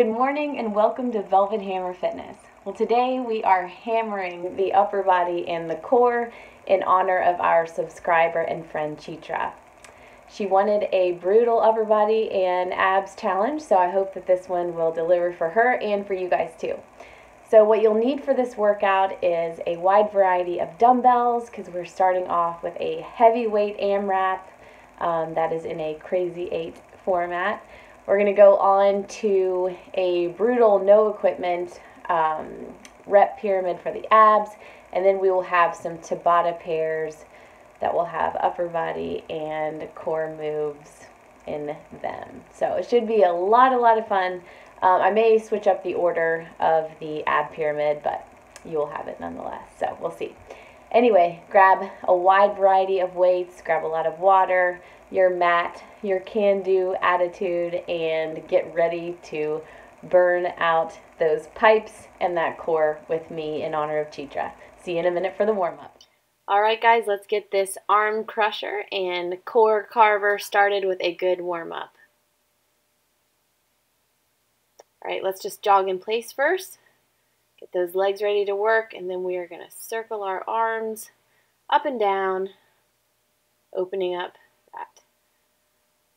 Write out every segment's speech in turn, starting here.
Good morning and welcome to Velvet Hammer Fitness. Well, today we are hammering the upper body and the core in honor of our subscriber and friend Chitra. She wanted a brutal upper body and abs challenge, so I hope that this one will deliver for her and for you guys too. So what you'll need for this workout is a wide variety of dumbbells, because we're starting off with a heavyweight AMRAP that is in a Crazy 8 format. We're going to go on to a brutal no equipment rep pyramid for the abs, and then we will have some Tabata pairs that will have upper body and core moves in them. So it should be a lot of fun. I may switch up the order of the ab pyramid, but you will have it nonetheless. So we'll see. Anyway, grab a wide variety of weights, grab a lot of water, your mat, your can-do attitude, and get ready to burn out those pipes and that core with me in honor of Chitra. See you in a minute for the warm-up. Alright guys, let's get this arm crusher and core carver started with a good warm-up. Alright, let's just jog in place first. Get those legs ready to work, and then we are going to circle our arms up and down, opening up that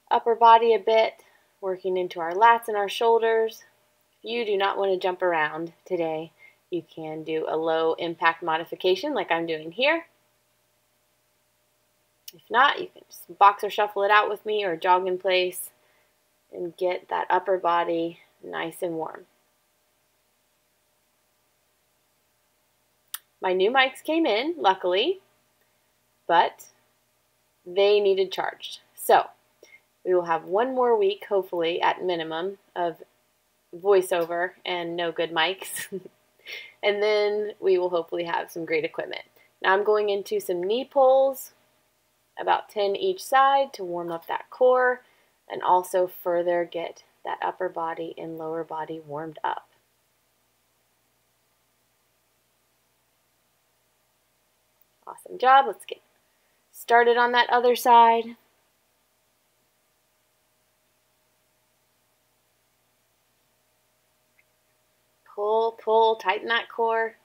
upper body a bit, working into our lats and our shoulders. If you do not want to jump around today, you can do a low impact modification like I'm doing here. If not, you can just box or shuffle it out with me or jog in place and get that upper body nice and warm. My new mics came in, luckily, but they needed charged. So we will have one more week, hopefully, at minimum, of voiceover and no good mics. And then we will hopefully have some great equipment. Now I'm going into some knee pulls, about 10 each side, to warm up that core and also further get that upper body and lower body warmed up. Awesome job. Let's get started on that other side. Pull, pull, tighten that core.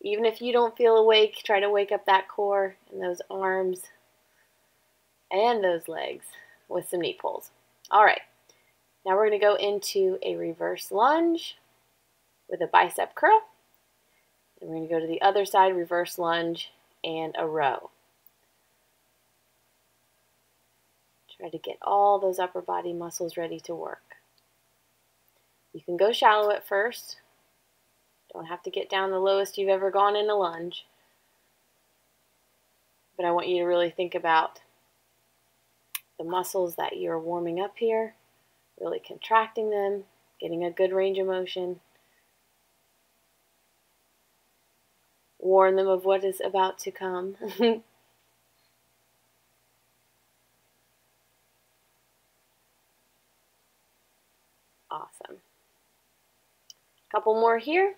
Even if you don't feel awake, try to wake up that core and those arms and those legs with some knee pulls. All right, now we're going to go into a reverse lunge with a bicep curl. And we're going to go to the other side, reverse lunge, and a row. Try to get all those upper body muscles ready to work. You can go shallow at first. Don't have to get down the lowest you've ever gone in a lunge. But I want you to really think about the muscles that you're warming up here, really contracting them, getting a good range of motion. Warn them of what is about to come. Awesome. Couple more here.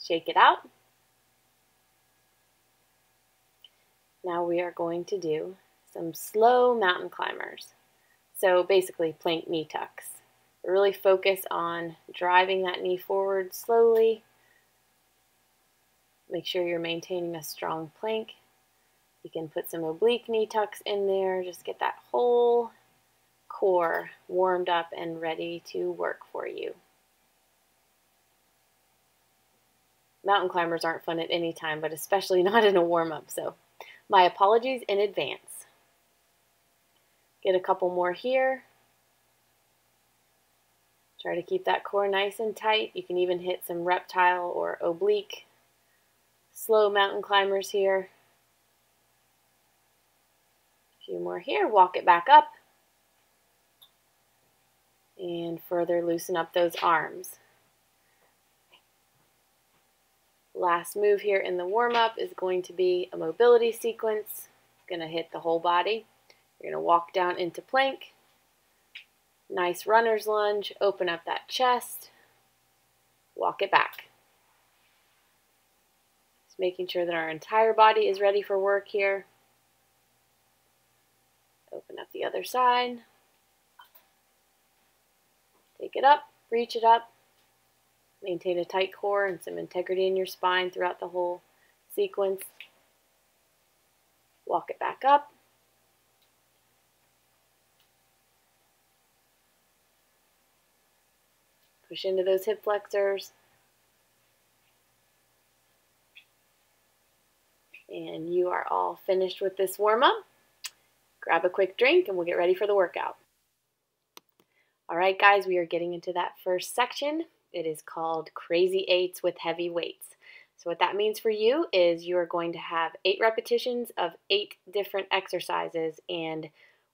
Shake it out. Now we are going to do some slow mountain climbers. So basically plank knee tucks. Really focus on driving that knee forward slowly. Make sure you're maintaining a strong plank. You can put some oblique knee tucks in there. Just get that whole core warmed up and ready to work for you. Mountain climbers aren't fun at any time, but especially not in a warm-up, so my apologies in advance. Get a couple more here. Try to keep that core nice and tight. You can even hit some reptile or oblique slow mountain climbers here. A few more here. Walk it back up. And further loosen up those arms. Last move here in the warm-up is going to be a mobility sequence. Going to hit the whole body. You're going to walk down into plank. Nice runner's lunge. Open up that chest. walk it back. Just making sure that our entire body is ready for work here. Open up the other side. Take it up, reach it up. Maintain a tight core and some integrity in your spine throughout the whole sequence. Walk it back up. Push into those hip flexors. And you are all finished with this warm-up. Grab a quick drink and we'll get ready for the workout. All right, guys, we are getting into that first section. It is called Crazy Eights with Heavy Weights. So what that means for you is you are going to have 8 repetitions of 8 different exercises, and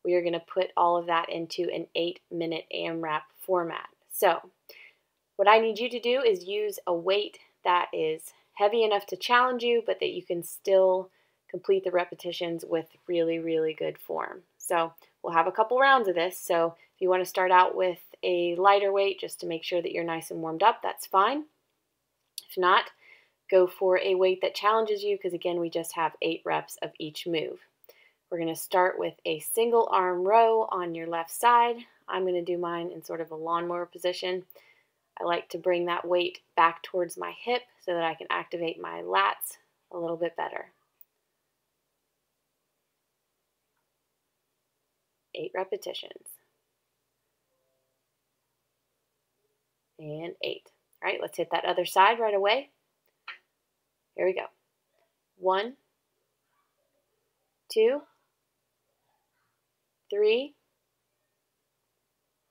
we are going to put all of that into an 8-minute AMRAP format. So what I need you to do is use a weight that is heavy enough to challenge you, but that you can still complete the repetitions with really, really good form. So we'll have a couple rounds of this. So if you want to start out with a lighter weight just to make sure that you're nice and warmed up, that's fine. If not, go for a weight that challenges you, because again, we just have 8 reps of each move. We're going to start with a single arm row on your left side. I'm going to do mine in sort of a lawnmower position. I like to bring that weight back towards my hip so that I can activate my lats a little bit better. 8 repetitions. And 8. All right, let's hit that other side right away. Here we go. 1, 2, 3,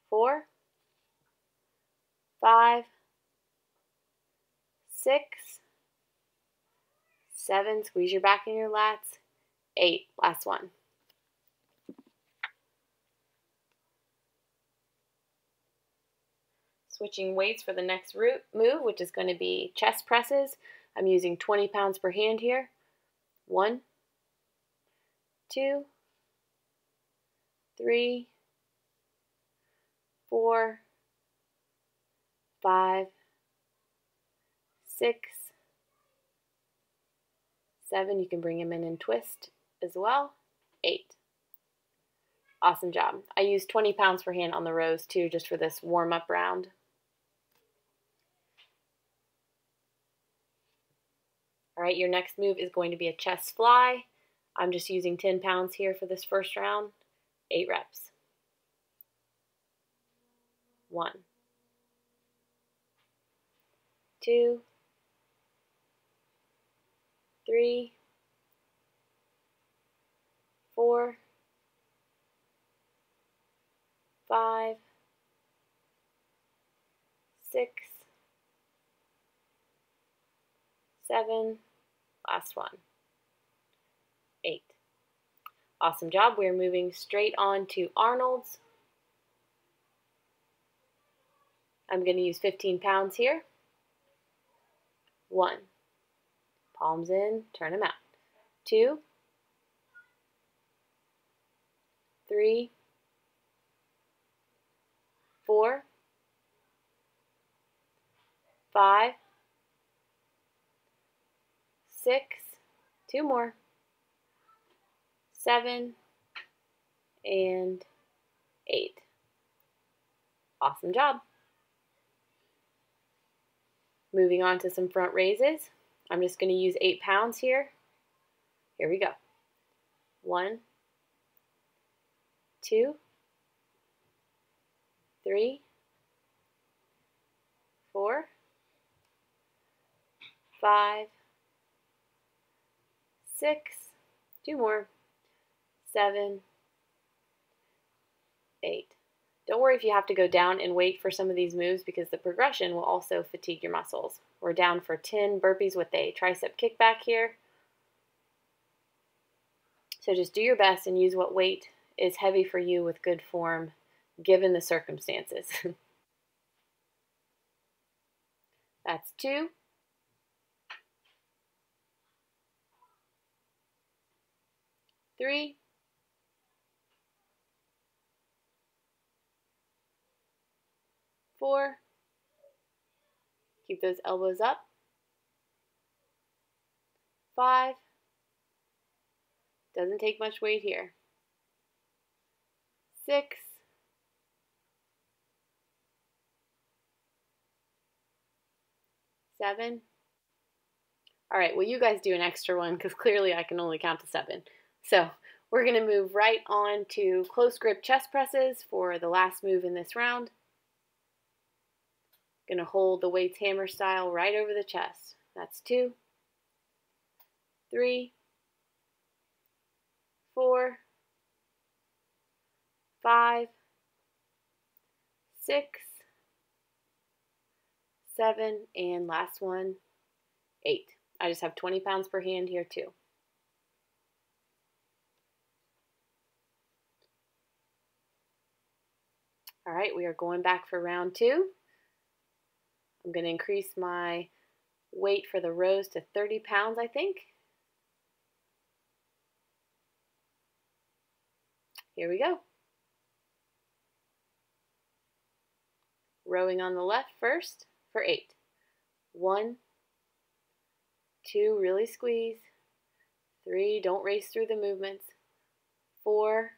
4, 5, 6, 7, squeeze your back in your lats, 8, last one. Switching weights for the next move, which is going to be chest presses. I'm using 20 pounds per hand here. 1, 2, 3, 4, 5, 6, 7. You can bring them in and twist as well. 8. Awesome job. I used 20 pounds per hand on the rows too, just for this warm-up round. All right, your next move is going to be a chest fly. I'm just using 10 pounds here for this first round. 8 reps. 1, 2, 3, 4, 5, 6, 7, last one, 8. Awesome job. We're moving straight on to Arnolds. I'm going to use 15 pounds here. 1, palms in, turn them out. 2, 3, 4, 5, 6, 2 more, 7, and 8. Awesome job. Moving on to some front raises. I'm just going to use 8 pounds here. Here we go. 1, 2, 3, 4, 5, 6, 2 more, 7, 8. Don't worry if you have to go down in weight for some of these moves, because the progression will also fatigue your muscles. We're down for 10 burpees with a tricep kickback here. So just do your best and use what weight is heavy for you with good form, given the circumstances. That's 2. 3, 4, Keep those elbows up. 5. Doesn't take much weight here. 6. 7. All right, well, you guys do an extra one because clearly I can only count to 7. So we're going to move right on to close grip chest presses for the last move in this round. Going to hold the weights hammer style right over the chest. That's 2, 3, 4, 5, 6, 7, and last one, 8. I just have 20 pounds per hand here too. All right, we are going back for round 2. I'm going to increase my weight for the rows to 30 pounds, I think. Here we go. Rowing on the left first for 8. 1, 2, really squeeze. 3, don't race through the movements. 4,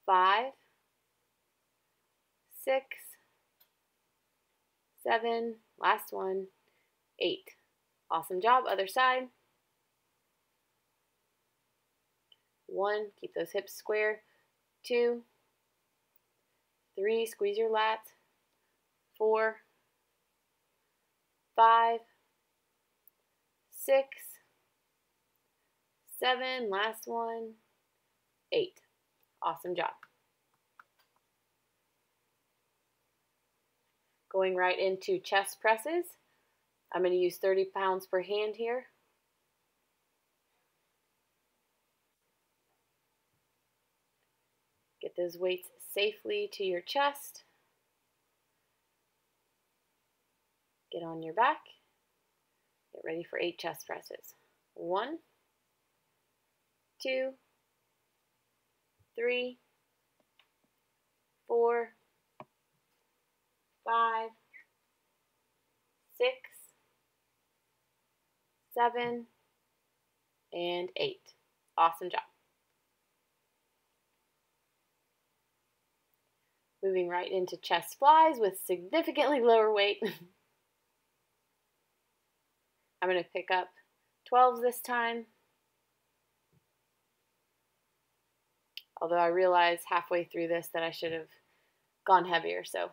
5, 6, 7, last one, 8. Awesome job, other side. 1, keep those hips square. 2, 3, squeeze your lats. 4, 5, 6, 7, last one, 8. Awesome job. Going right into chest presses. I'm going to use 30 pounds per hand here. Get those weights safely to your chest. Get on your back. Get ready for 8 chest presses. 1, 2, 3, 4, 5, 6, 7, and 8. Awesome job. Moving right into chest flies with significantly lower weight. I'm going to pick up 12s this time. Although I realize halfway through this that I should have gone heavier, so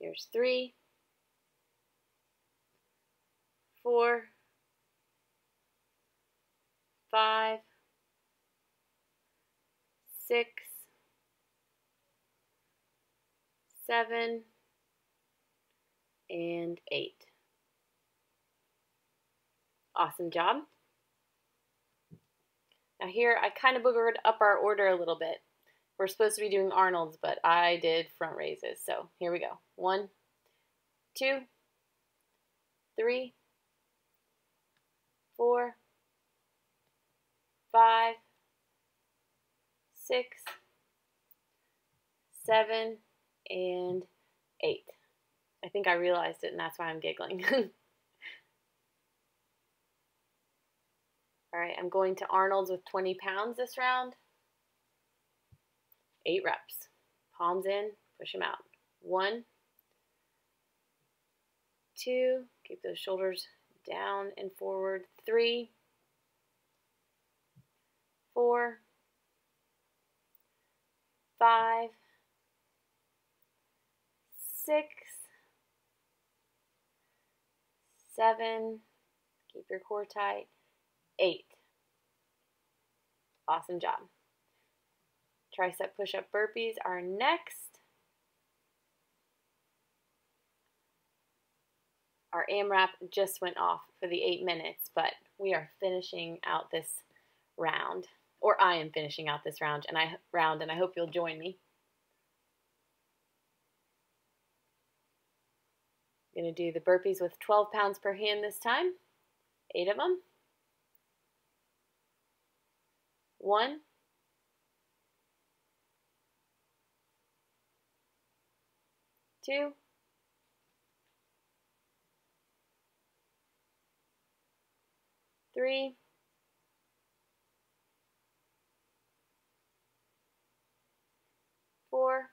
here's 3, 4, 5, 6, 7, and 8. Awesome job. Now here I kind of boogered up our order a little bit. We're supposed to be doing Arnolds, but I did front raises. So here we go. 1, 2, 3, 4, 5, 6, 7, and 8. I think I realized it, and that's why I'm giggling. All right, I'm going to Arnold's with 20 pounds this round. 8 reps. Palms in, push them out. 1, 2, keep those shoulders down and forward. 3, 4, 5, 6, 7, keep your core tight. 8. Awesome job. Tricep push-up burpees are next. Our AMRAP just went off for the 8 minutes, but we are finishing out this round. Or I am finishing out this round, and I hope you'll join me. I'm going to do the burpees with 12 pounds per hand this time. 8 of them. 1, 2, 3, 4,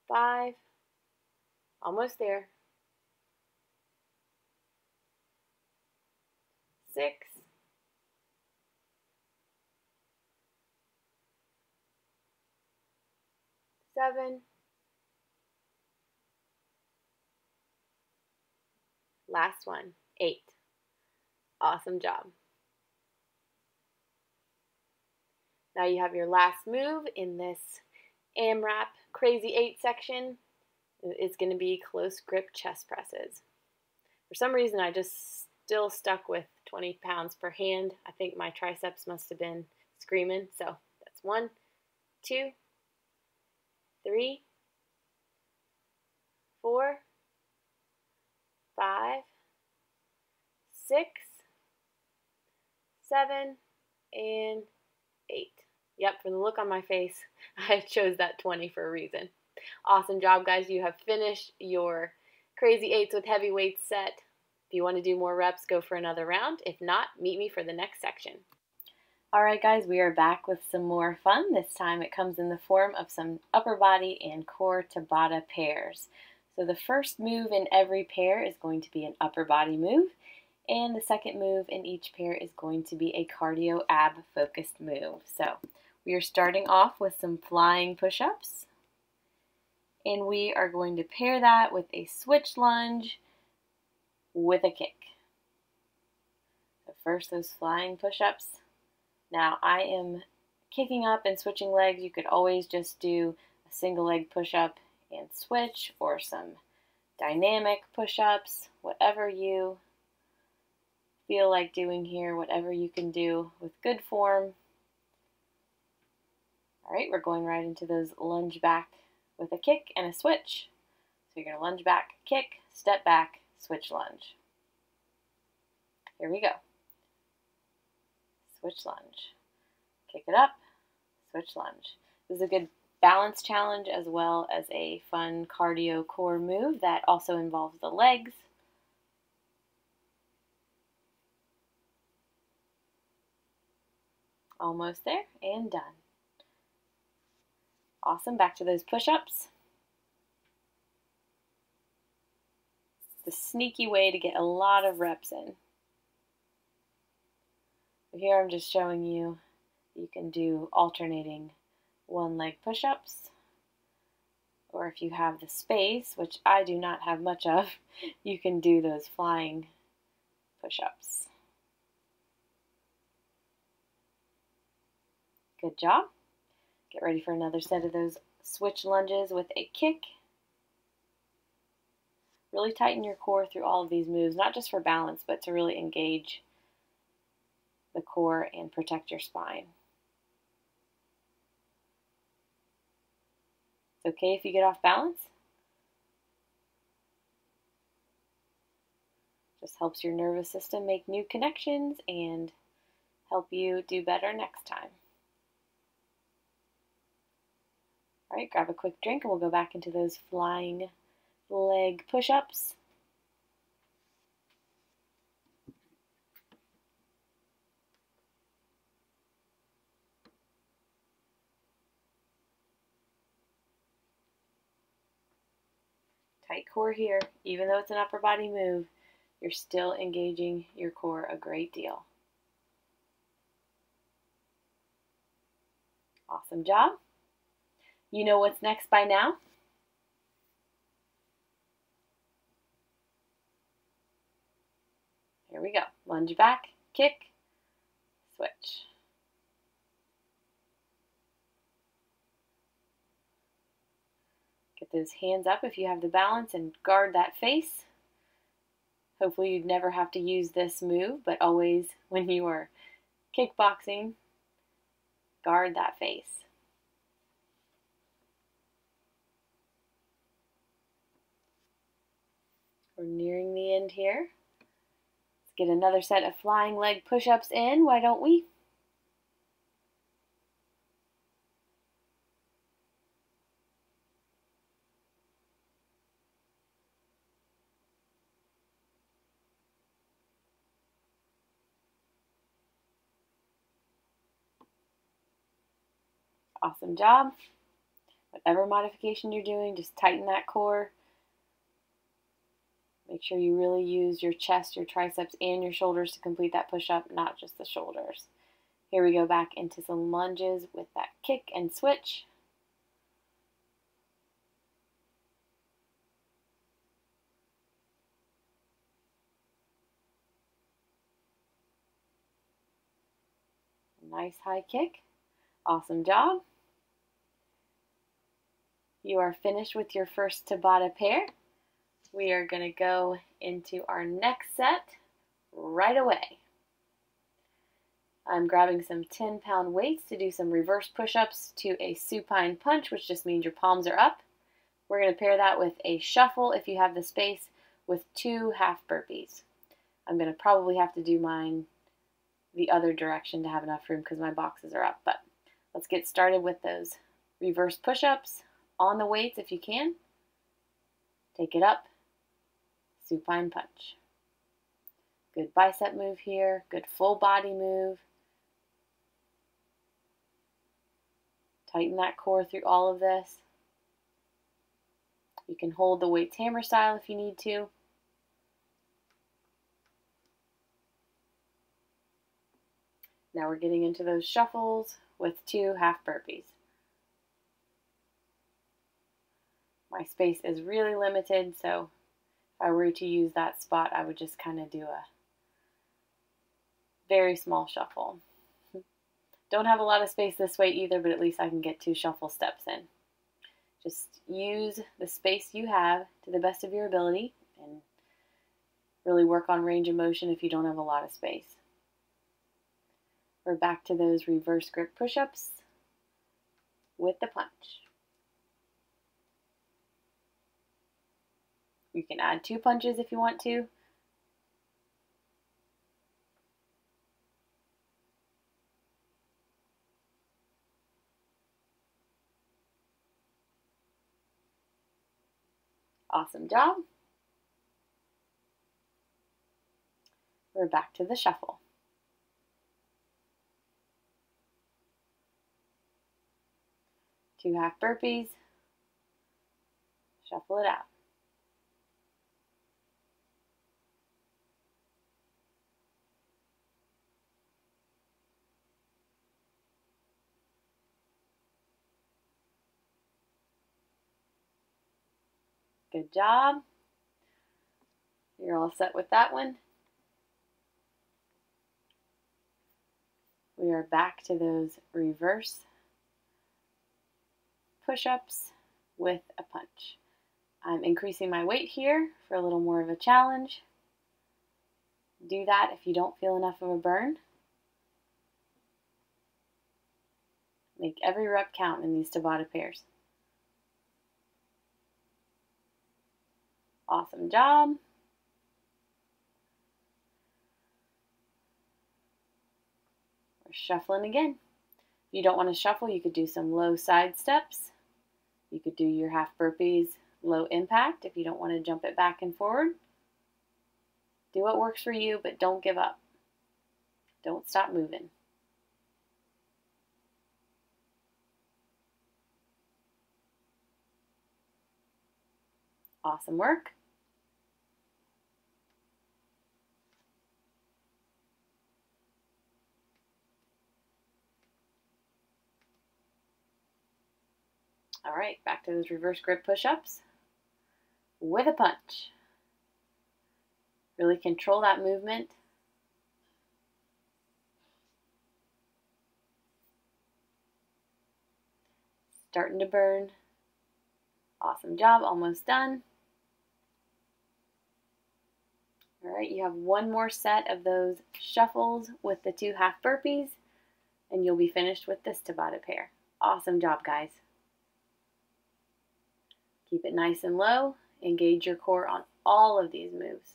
5, almost there, 6, 7, last one, 8. Awesome job. Now you have your last move in this AMRAP Crazy 8 section. It's going to be close grip chest presses. For some reason, I just still stuck with 20 pounds per hand. I think my triceps must have been screaming. So that's 1, 2, 3, 4, 5, 6, 7, and 8. Yep, from the look on my face, I chose that 20 for a reason. Awesome job, guys. You have finished your Crazy 8s with heavy weights set. If you want to do more reps, go for another round. If not, meet me for the next section. All right, guys, we are back with some more fun. This time it comes in the form of some upper body and core Tabata pairs. So the first move in every pair is going to be an upper body move, and the second move in each pair is going to be a cardio ab focused move. So we are starting off with some flying push-ups, and we are going to pair that with a switch lunge with a kick. So first, those flying push-ups. Now I am kicking up and switching legs. You could always just do a single leg push-up and switch, or some dynamic push-ups, whatever you feel like doing here, whatever you can do with good form. All right, we're going right into those lunge back with a kick and a switch. So you're going to lunge back, kick, step back, switch lunge. Here we go. Switch lunge. Kick it up, switch lunge. This is a good balance challenge as well as a fun cardio core move that also involves the legs. Almost there and done. Awesome, back to those push-ups. The sneaky way to get a lot of reps in. Here I'm just showing you can do alternating one leg push-ups, or if you have the space, which I do not have much of, you can do those flying push-ups. Good job. Get ready for another set of those switch lunges with a kick. Really tighten your core through all of these moves, not just for balance, but to really engage the core and protect your spine. It's okay if you get off balance. Just helps your nervous system make new connections and help you do better next time. All right, grab a quick drink and we'll go back into those flying leg push-ups. Tight core here. Even though it's an upper body move, you're still engaging your core a great deal. Awesome job. You know what's next by now? Here we go. Lunge back, kick, switch. Get those hands up if you have the balance and guard that face. Hopefully you'd never have to use this move, but always when you are kickboxing, guard that face. We're nearing the end here. Let's get another set of flying leg push-ups in, why don't we? Awesome job. Whatever modification you're doing, just tighten that core. Make sure you really use your chest, your triceps, and your shoulders to complete that push-up, not just the shoulders. Here we go back into some lunges with that kick and switch. Nice high kick. Awesome job. You are finished with your first Tabata pair. We are going to go into our next set right away. I'm grabbing some 10-pound weights to do some reverse push-ups to a supine punch, which just means your palms are up. We're going to pair that with a shuffle, if you have the space, with 2 half burpees. I'm going to probably have to do mine the other direction to have enough room because my boxes are up. But let's get started with those reverse push-ups on the weights if you can. Take it up. Supine punch. Good bicep move here. Good full body move. Tighten that core through all of this. You can hold the weights hammer style if you need to. Now we're getting into those shuffles with 2 half burpees. My space is really limited, so if I were to use that spot, I would just kind of do a very small shuffle. Don't have a lot of space this way either, but at least I can get 2 shuffle steps in. Just use the space you have to the best of your ability and really work on range of motion if you don't have a lot of space. We're back to those reverse grip push-ups with the punch. You can add 2 punches if you want to. Awesome job. We're back to the shuffle. 2 half burpees. Shuffle it out. Good job. You're all set with that one. We are back to those reverse push-ups with a punch. I'm increasing my weight here for a little more of a challenge. Do that if you don't feel enough of a burn. Make every rep count in these Tabata pairs. Awesome job. We're shuffling again. If you don't want to shuffle, you could do some low side steps. You could do your half burpees, low impact if you don't want to jump it back and forward. Do what works for you, but don't give up. Don't stop moving. Awesome work. All right, back to those reverse grip push-ups with a punch. Really control that movement. Starting to burn. Awesome job, almost done. All right, you have one more set of those shuffles with the 2 half burpees, and you'll be finished with this Tabata pair. Awesome job, guys. Keep it nice and low. Engage your core on all of these moves.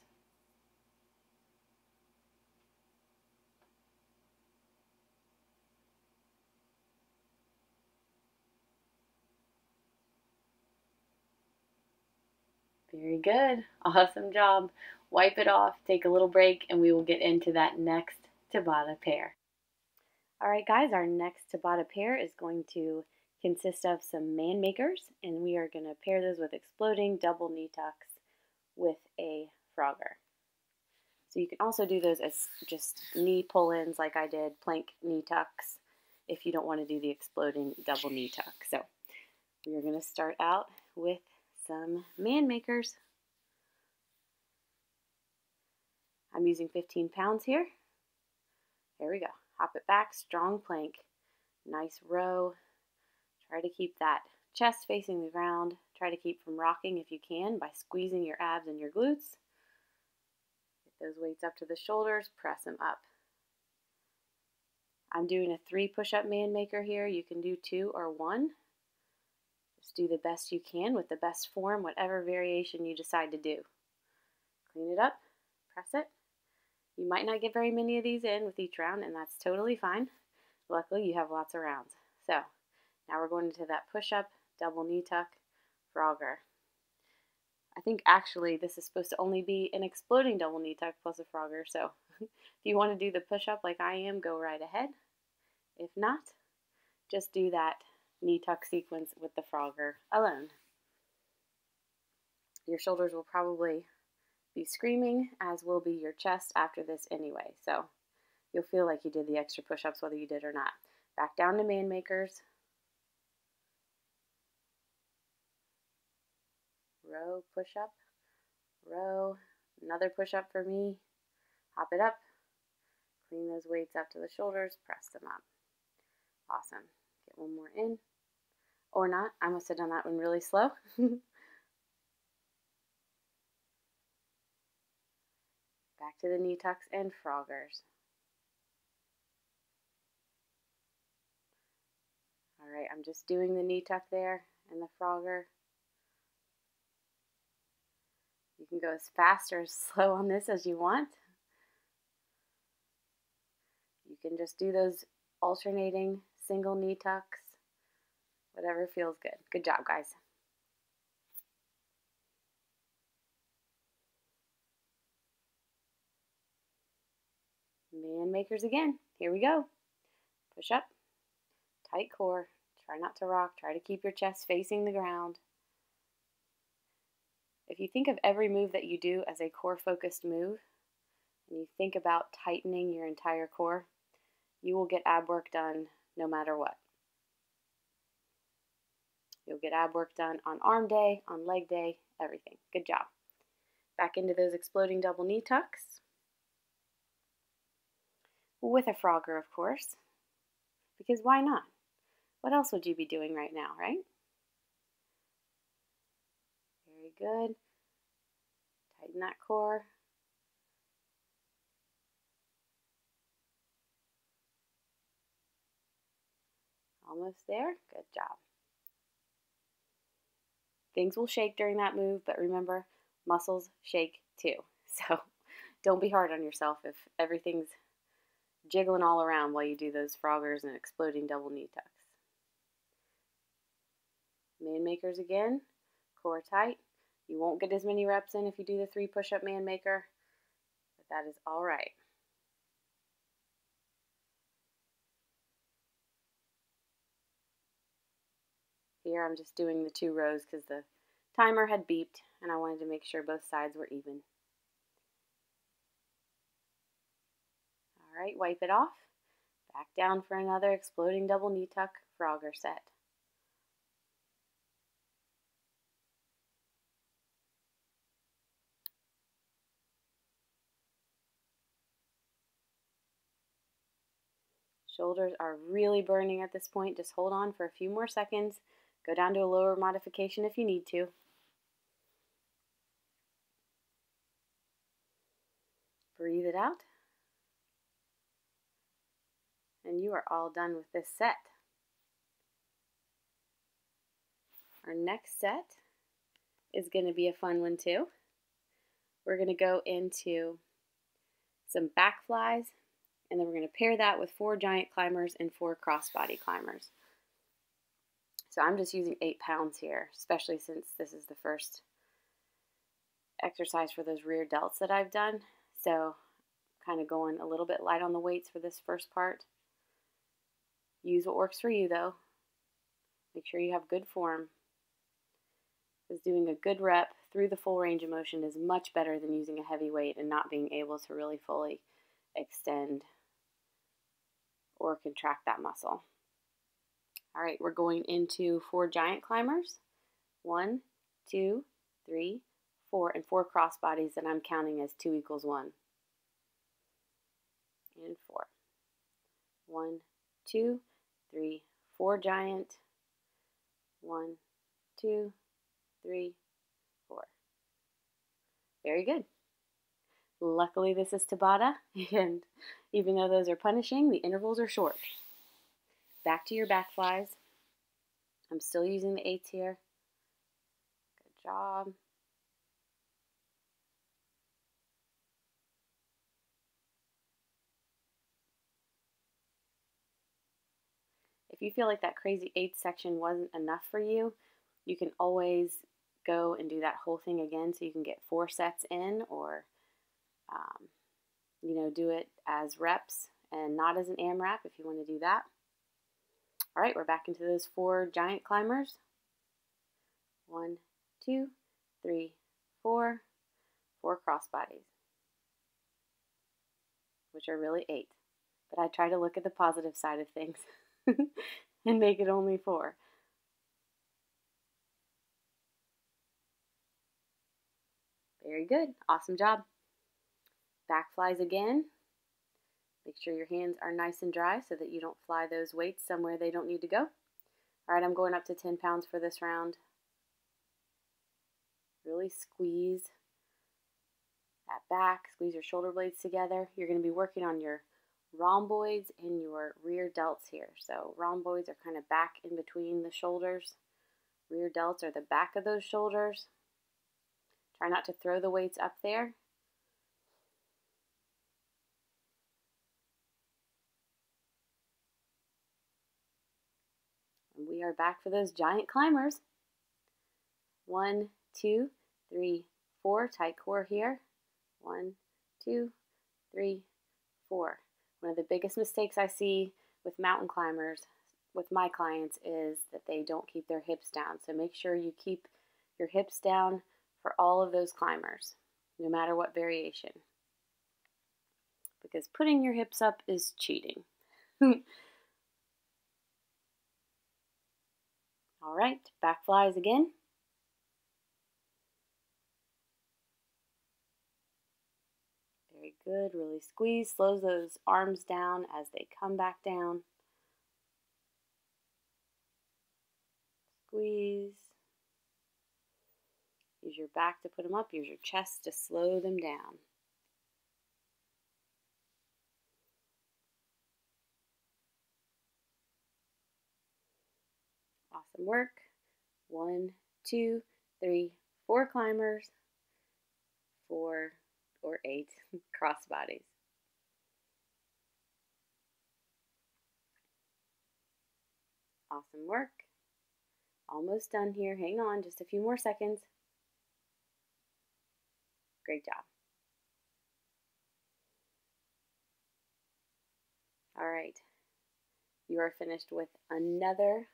Very good. Awesome job. Wipe it off, take a little break, and we will get into that next Tabata pair. All right, guys, our next Tabata pair is going to consist of some Manmakers, and we are going to pair those with exploding double knee tucks with a Frogger. So you can also do those as just knee pull-ins like I did, plank knee tucks, if you don't want to do the exploding double knee tuck. So we are going to start out with some Manmakers. I'm using 15 pounds here. There we go. Hop it back, strong plank, nice row. Try to keep that chest facing the ground. Try to keep from rocking if you can by squeezing your abs and your glutes. Get those weights up to the shoulders, press them up. I'm doing a 3 push-up Manmaker here. You can do 2 or 1. Just do the best you can with the best form, whatever variation you decide to do. Clean it up, press it. You might not get very many of these in with each round, and that's totally fine. Luckily, you have lots of rounds. So now we're going into that push-up, double knee tuck, Frogger. I think actually this is supposed to only be an exploding double knee tuck plus a Frogger, so if you want to do the push-up like I am, go right ahead. If not, just do that knee tuck sequence with the Frogger alone. Your shoulders will probably be screaming, as will be your chest after this anyway, so you'll feel like you did the extra push-ups whether you did or not. Back down to Manmakers. Row, push-up, row, another push-up for me. Hop it up, clean those weights up to the shoulders, press them up. Awesome. Get one more in. Or not. I must have done that one really slow. Back to the knee tucks and Froggers. Alright, I'm just doing the knee tuck there and the Frogger. You can go as fast or as slow on this as you want. You can just do those alternating single knee tucks, whatever feels good. Good job, guys. Manmakers again. Here we go. Push up, tight core. Try not to rock. Try to keep your chest facing the ground. If you think of every move that you do as a core-focused move, and you think about tightening your entire core, you will get ab work done no matter what. You'll get ab work done on arm day, on leg day, everything. Good job. Back into those exploding double knee tucks. With a Frogger, of course, because why not? What else would you be doing right now, right? Very good. Tighten that core. Almost there. Good job. Things will shake during that move, but remember, muscles shake too. So don't be hard on yourself if everything's jiggling all around while you do those Froggers and exploding double knee tucks. Manmakers again, core tight. You won't get as many reps in if you do the 3 push-up Manmaker, but that is all right. Here I'm just doing the 2 rows because the timer had beeped and I wanted to make sure both sides were even. All right, wipe it off. Back down for another exploding double knee tuck Frogger set. Shoulders are really burning at this point. Just hold on for a few more seconds. Go down to a lower modification if you need to. Breathe it out. And you are all done with this set. Our next set is going to be a fun one too. We're going to go into some back flies, and then we're going to pair that with 4 giant climbers and 4 crossbody climbers. So I'm just using 8 pounds here, especially since this is the first exercise for those rear delts that I've done. So kind of going a little bit light on the weights for this first part. Use what works for you though. Make sure you have good form, because doing a good rep through the full range of motion is much better than using a heavy weight and not being able to really fully extend or contract that muscle. All right, we're going into 4 giant climbers. 1, 2, 3, 4, and 4 cross bodies that I'm counting as 2 equals 1. And 4. 1, 2, 3, 4 giant. 1, 2, 3, 4. Very good. Luckily this is Tabata, and even though those are punishing, the intervals are short. Back to your back flies. I'm still using the 8s here. Good job. If you feel like that crazy 8 section wasn't enough for you, you can always go and do that whole thing again so you can get 4 sets in, or do it as reps and not as an AMRAP if you want to do that. All right, we're back into those 4 giant climbers. 1, 2, 3, 4, 4 cross bodies, which are really 8. But I try to look at the positive side of things and make it only 4. Very good. Awesome job. Back flies again. Make sure your hands are nice and dry so that you don't fly those weights somewhere they don't need to go. All right, I'm going up to 10 pounds for this round. Really squeeze that back, squeeze your shoulder blades together. You're going to be working on your rhomboids and your rear delts here. So rhomboids are kind of back in between the shoulders. Rear delts are the back of those shoulders. Try not to throw the weights up there. And we are back for those giant climbers. 1, 2, 3, 4. Tight core here. 1, 2, 3, 4. One of the biggest mistakes I see with mountain climbers, with my clients, is that they don't keep their hips down. So make sure you keep your hips down for all of those climbers, no matter what variation. Because putting your hips up is cheating. All right, back flies again. Very good, really squeeze, slow those arms down as they come back down. Squeeze. Use your back to put them up, use your chest to slow them down. Awesome work. 1, 2, 3, 4 climbers, 4 or 8 cross bodies. Awesome work. Almost done here. Hang on, just a few more seconds. Great job. All right. You are finished with another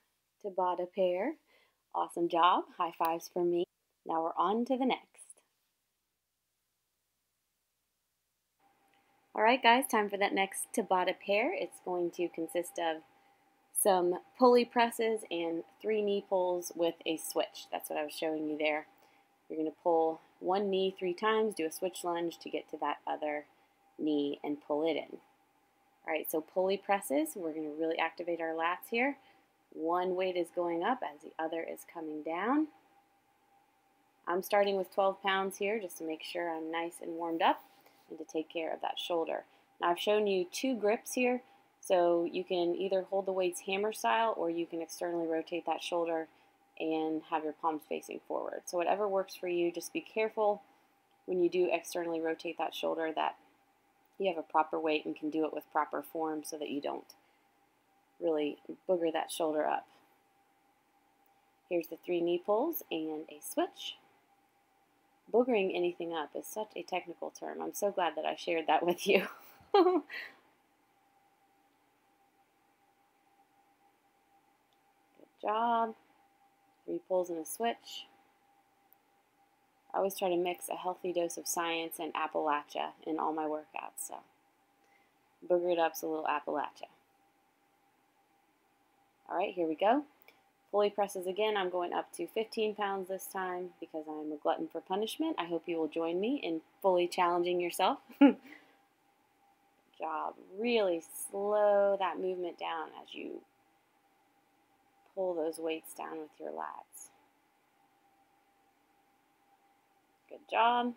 Tabata pair. Awesome job. High fives for me. Now we're on to the next. All right, guys, time for that next Tabata pair. It's going to consist of some pulley presses and 3 knee pulls with a switch. That's what I was showing you there. You're going to pull one knee 3 times, do a switch lunge to get to that other knee and pull it in. All right, so pulley presses, we're going to really activate our lats here. One weight is going up as the other is coming down. I'm starting with 12 pounds here just to make sure I'm nice and warmed up and to take care of that shoulder. Now I've shown you 2 grips here, so you can either hold the weights hammer style or you can externally rotate that shoulder and have your palms facing forward. So whatever works for you, just be careful when you do externally rotate that shoulder that you have a proper weight and can do it with proper form so that you don't really booger that shoulder up. Here's the 3 knee pulls and a switch. Boogering anything up is such a technical term. I'm so glad that I shared that with you. Good Good job. 3 pulls and a switch. I always try to mix a healthy dose of science and Appalachia in all my workouts, so boogered up's a little Appalachia. All right, here we go. Pulley presses again. I'm going up to 15 pounds this time because I'm a glutton for punishment. I hope you will join me in fully challenging yourself. Good job. Really slow that movement down as you pull those weights down with your lats. Good job.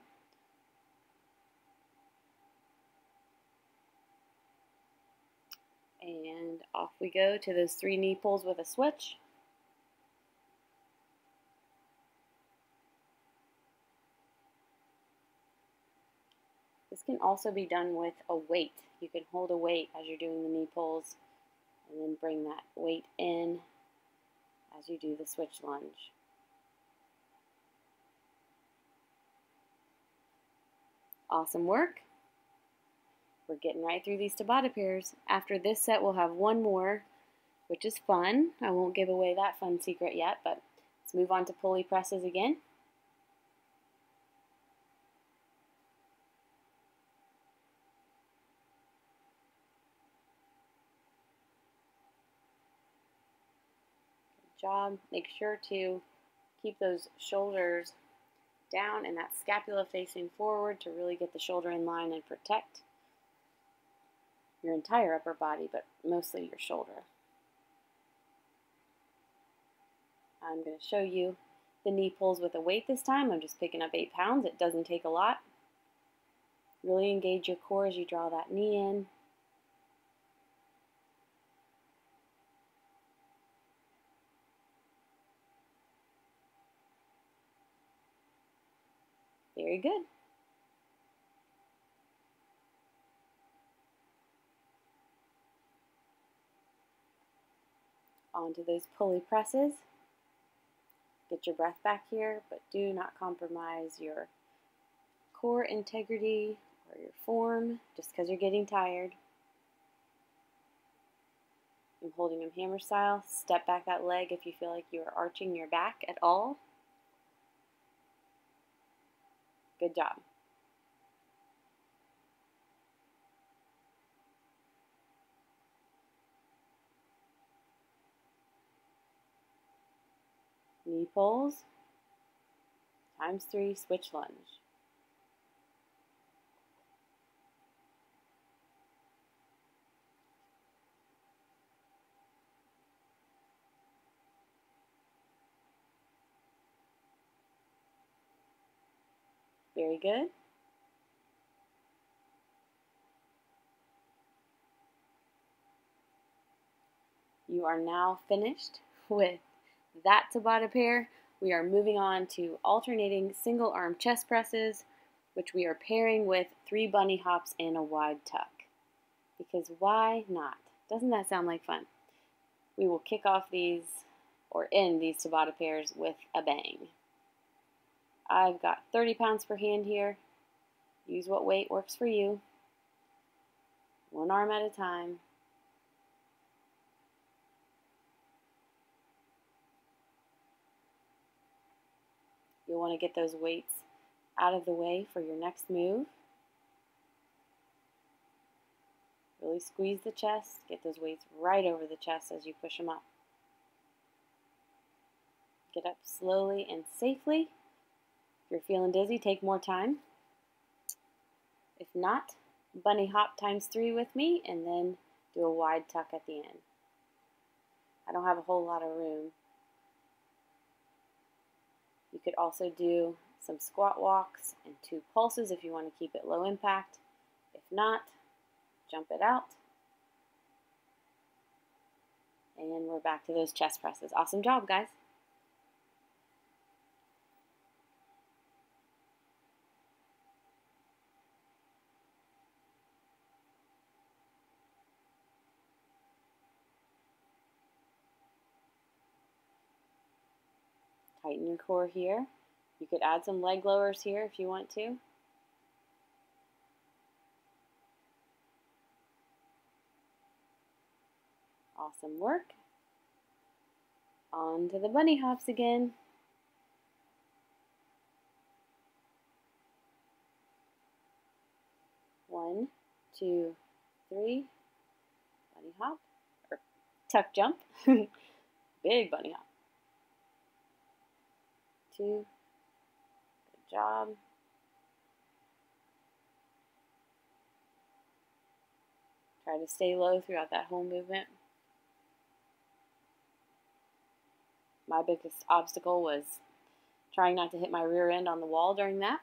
And off we go to those 3 knee pulls with a switch. This can also be done with a weight. You can hold a weight as you're doing the knee pulls and then bring that weight in as you do the switch lunge. Awesome work. We're getting right through these Tabata pairs. After this set, we'll have one more, which is fun. I won't give away that fun secret yet, but let's move on to pulley presses again. Good job. Make sure to keep those shoulders down and that scapula facing forward to really get the shoulder in line and protect your entire upper body, but mostly your shoulder. I'm going to show you the knee pulls with a weight this time. I'm just picking up 8 pounds. It doesn't take a lot. Really engage your core as you draw that knee in. Very good. Onto those pulley presses. Get your breath back here, but do not compromise your core integrity or your form just because you're getting tired. I'm holding them hammer style. Step back that leg if you feel like you're arching your back at all. Good job. Knee pulls, times 3, switch lunge. Very good. You are now finished with that Tabata pair. We are moving on to alternating single arm chest presses, which we are pairing with 3 bunny hops and a wide tuck. Because why not? Doesn't that sound like fun? We will kick off these or end these Tabata pairs with a bang. I've got 30 pounds per hand here. Use what weight works for you. One arm at a time. You'll want to get those weights out of the way for your next move. Really squeeze the chest. Get those weights right over the chest as you push them up. Get up slowly and safely. If you're feeling dizzy, take more time. If not, bunny hop times 3 with me and then do a wide tuck at the end. I don't have a whole lot of room. You could also do some squat walks and 2 pulses if you want to keep it low impact. If not, jump it out. And we're back to those chest presses. Awesome job, guys. Tighten your core here. You could add some leg lowers here if you want to. Awesome work. On to the bunny hops again. One, two, three, bunny hop, or tuck jump. Big bunny hop. Two, good job. Try to stay low throughout that whole movement. My biggest obstacle was trying not to hit my rear end on the wall during that.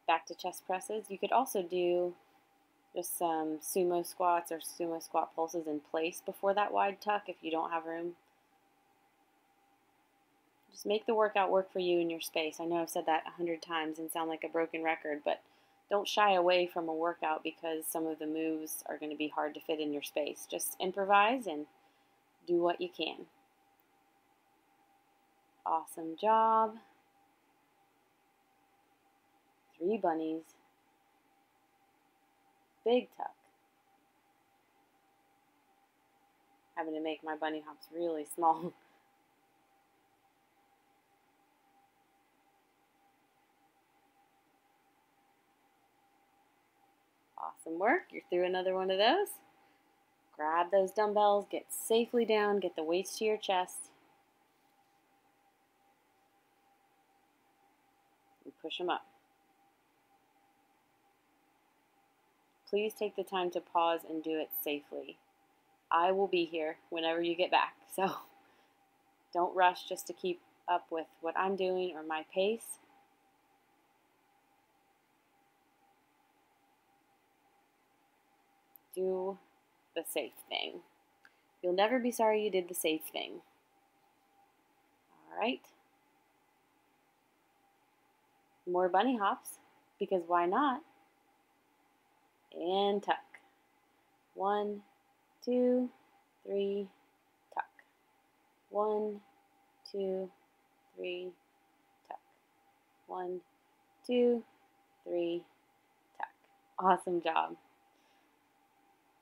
Back to chest presses. You could also do just some sumo squats or sumo squat pulses in place before that wide tuck if you don't have room. Just make the workout work for you in your space. I know I've said that 100 times and sound like a broken record, but don't shy away from a workout because some of the moves are going to be hard to fit in your space. Just improvise and do what you can. Awesome job. 3 bunnies. Big tuck. Having to make my bunny hops really small. Awesome work. You're through another one of those. Grab those dumbbells, get safely down, get the weights to your chest. And push them up. Please take the time to pause and do it safely. I will be here whenever you get back, so don't rush just to keep up with what I'm doing or my pace. Do the safe thing. You'll never be sorry you did the safe thing. All right. More bunny hops, because why not? And tuck. 1, 2, 3, tuck. 1, 2, 3, tuck. 1, 2, 3, tuck. Awesome job.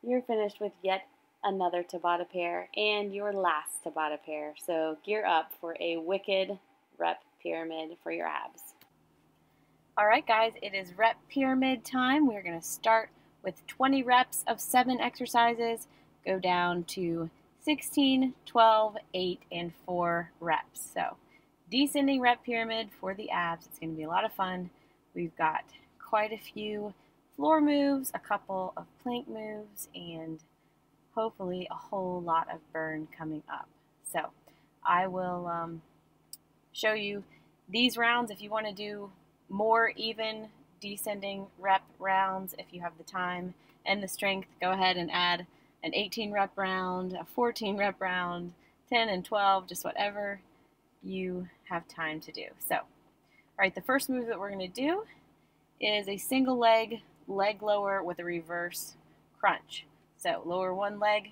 You're finished with yet another Tabata pair and your last Tabata pair. So gear up for a wicked rep pyramid for your abs. All right, guys, it is rep pyramid time. We're going to start with 20 reps of 7 exercises, go down to 16, 12, 8, and 4 reps. So descending rep pyramid for the abs. It's going to be a lot of fun. We've got quite a few floor moves, a couple of plank moves, and hopefully a whole lot of burn coming up. So I will show you these rounds if you want to do more even descending rep rounds. If you have the time and the strength, go ahead and add an 18 rep round, a 14 rep round, 10 and 12, just whatever you have time to do. So, all right, the first move that we're going to do is a single leg lower with a reverse crunch. So lower one leg,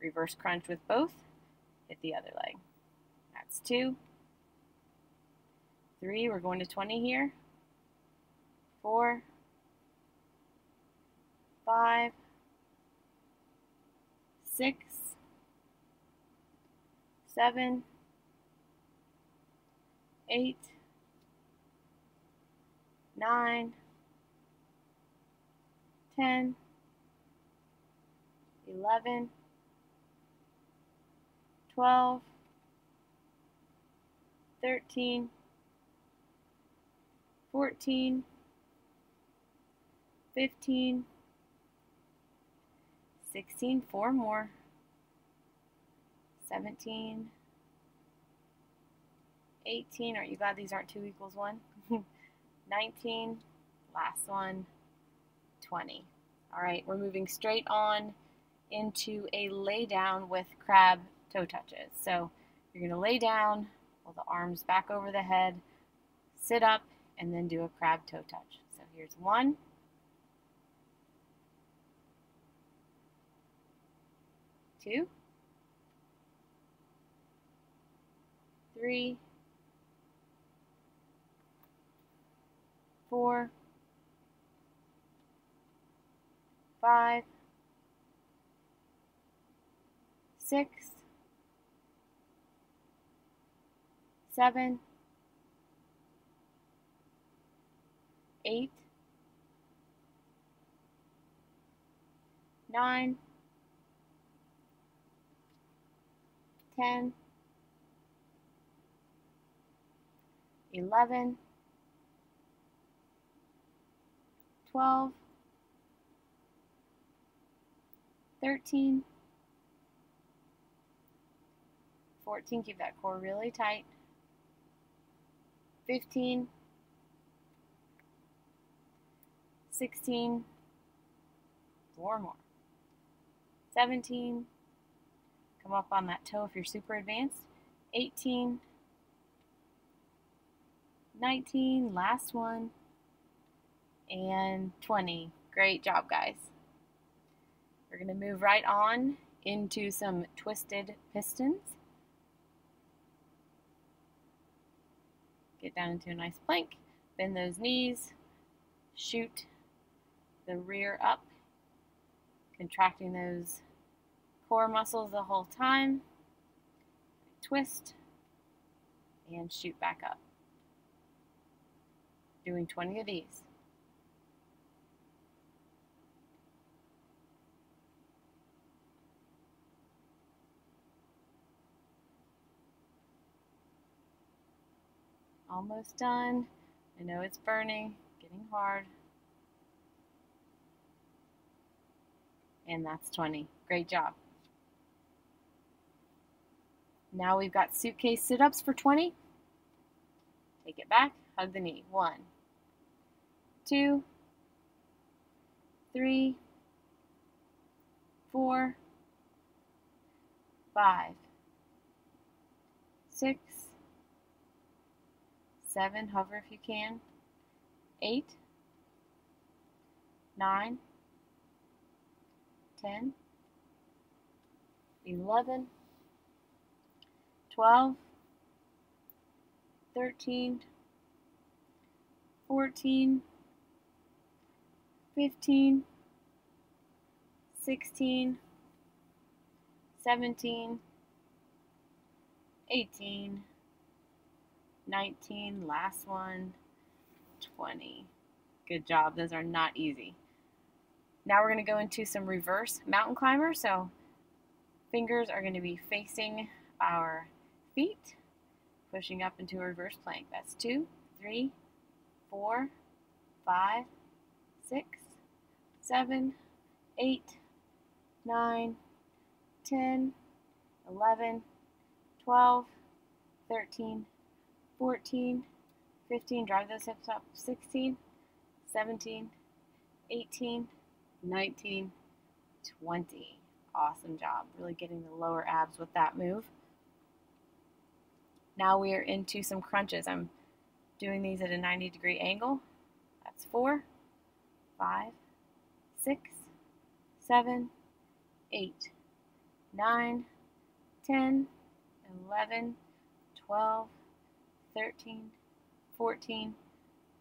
reverse crunch with both, hit the other leg. That's 2. 3, we're going to 20 here. 4, 5, 6, 7, 8, 9, 10, 11, 12, 13, 14, 15, 16, 4 more, 17, 18, are you glad these aren't 2 equals 1? 19, last one, 20. All right, we're moving straight on into a lay down with crab toe touches. So you're going to lay down, pull the arms back over the head, sit up, and then do a crab toe touch. So here's 1, 2, 3, 4, 5, 6, 7, 8, 9, 10, 11, 12, 13, 14, keep that core really tight, 15, 16, 4 more, 17, come up on that toe if you're super advanced, 18, 19, last one, and 20. Great job, guys. We're going to move right on into some twisted pistons. Get down into a nice plank, bend those knees, shoot the rear up, contracting those core muscles the whole time. Twist and shoot back up. Doing 20 of these. Almost done. I know it's burning, getting hard. And that's 20. Great job. Now we've got suitcase sit-ups for 20. Take it back, hug the knee. 1, 2, 3, 4, 5, 6, 7, hover if you can, 8, 9, 10, 11, 12, 13, 14, 15, 16, 17, 18, 19, last one, 20. Good job. Those are not easy. Now we're going to go into some reverse mountain climbers. So fingers are going to be facing our feet, pushing up into a reverse plank. That's 2, 3, 4, 5, 6, 7, 8, 9, 10, 11, 12, 13, 14, 15, drive those hips up, 16, 17, 18, 19, 20. Awesome job. Really getting the lower abs with that move. Now we are into some crunches. I'm doing these at a 90-degree angle. That's 4, 5, 6, 7, 8, 9, 10, 11, 12, 13, 14,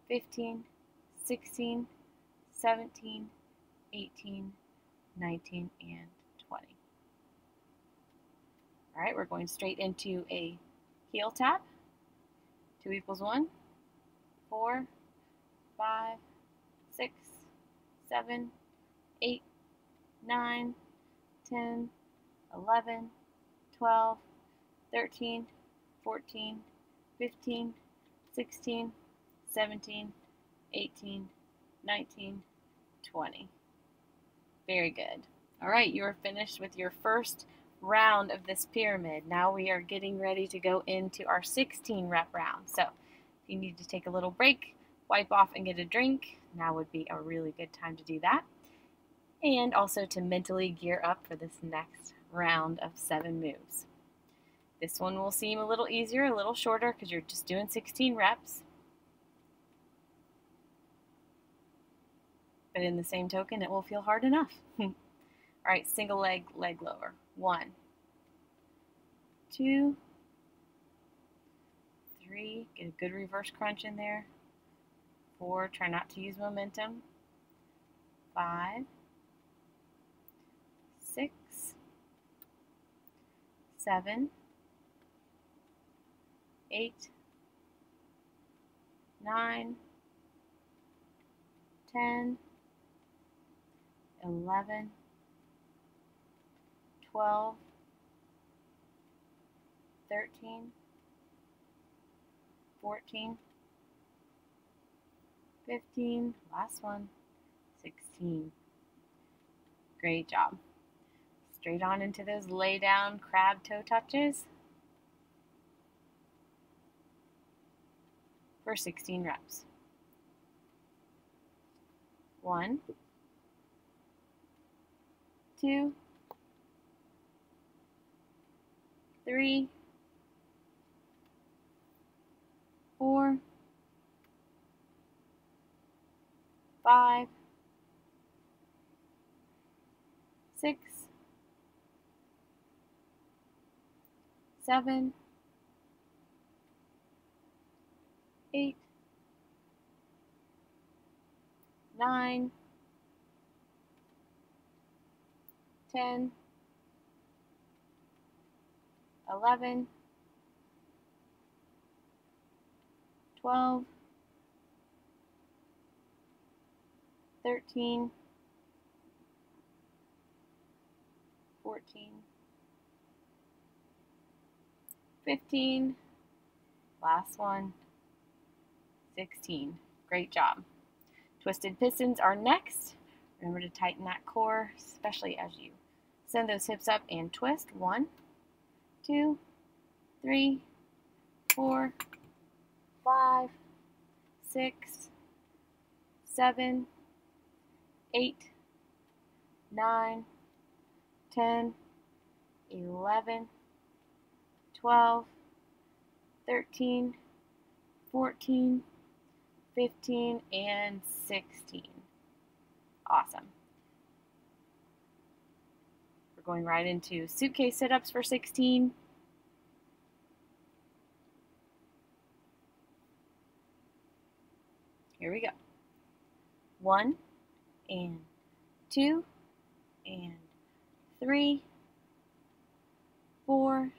15, 16, 17, 18, 19, and 20. All right, we're going straight into a heel tap. 2 equals 1, 4, 5, 6, 7, 8, 9, 10, 11, 12, 13, 14, 15, 16, 17, 18, 19, 20. Very good. All right, you are finished with your first round of this pyramid. Now we are getting ready to go into our 16 rep round. So if you need to take a little break, wipe off and get a drink, now would be a really good time to do that. And also to mentally gear up for this next round of 7 moves. This one will seem a little easier, a little shorter because you're just doing 16 reps. But in the same token, it will feel hard enough. All right, single leg, leg lower. 1, 2, 3, get a good reverse crunch in there. 4, try not to use momentum. 5, 6, 7, 8, 9, 10, 11, 12, 13, 14, 15, last one, 16. Great job. Straight on into those lay down crab toe touches for 16 reps. 1, 2, 3, 4, 5, 6, 7, 8, 9, 10, 11, 12, 13, 14, 15, last one, 16. Great job. Twisted pistons are next. Remember to tighten that core, especially as you send those hips up and twist. 1, 2, 3, 4, 5, 6, 7, 8, 9, 10, 11, 12, 13, 14, 15, and 16. Awesome. We're going right into suitcase sit-ups for 16. Here we go. 1 and 2 and 3, 4,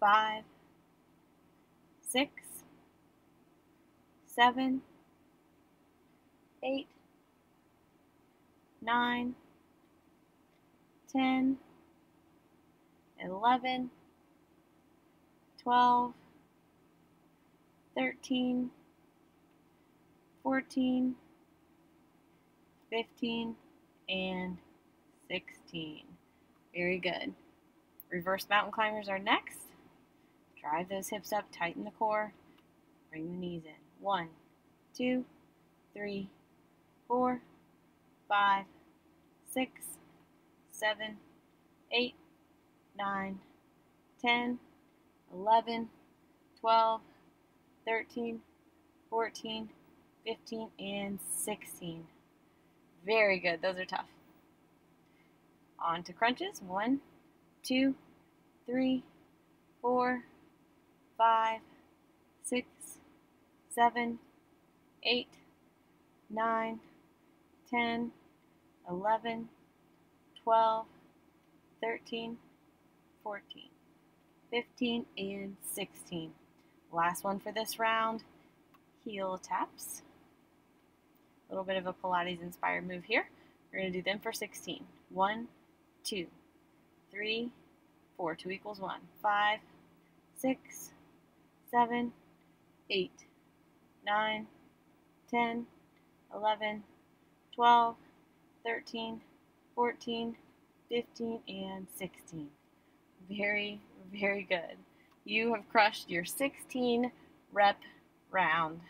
5, 6, 7, 8, 9, 10, 11, 12, 13, 14, 15, and 16. Very good. Reverse mountain climbers are next. Drive those hips up, tighten the core, bring the knees in. 1, 2, 3, 4, 5, 6, 7, 8, 9, 10, 11, 12, 13, 14, 15, and 16. Very good. Those are tough. On to crunches. 1, 2, 3, 4, 5, 6, 7, 8, 9, 10, 11, 12, 13, 14, 15, and 16. Last one for this round, heel taps. A little bit of a Pilates inspired move here. We're going to do them for 16. 1, 2, 3, 4. 2 equals 1. 5, 6, 7, 8, 9, 10, 11, 12, 13, 14, 15, and 16. Very, very good. You have crushed your 16 rep round.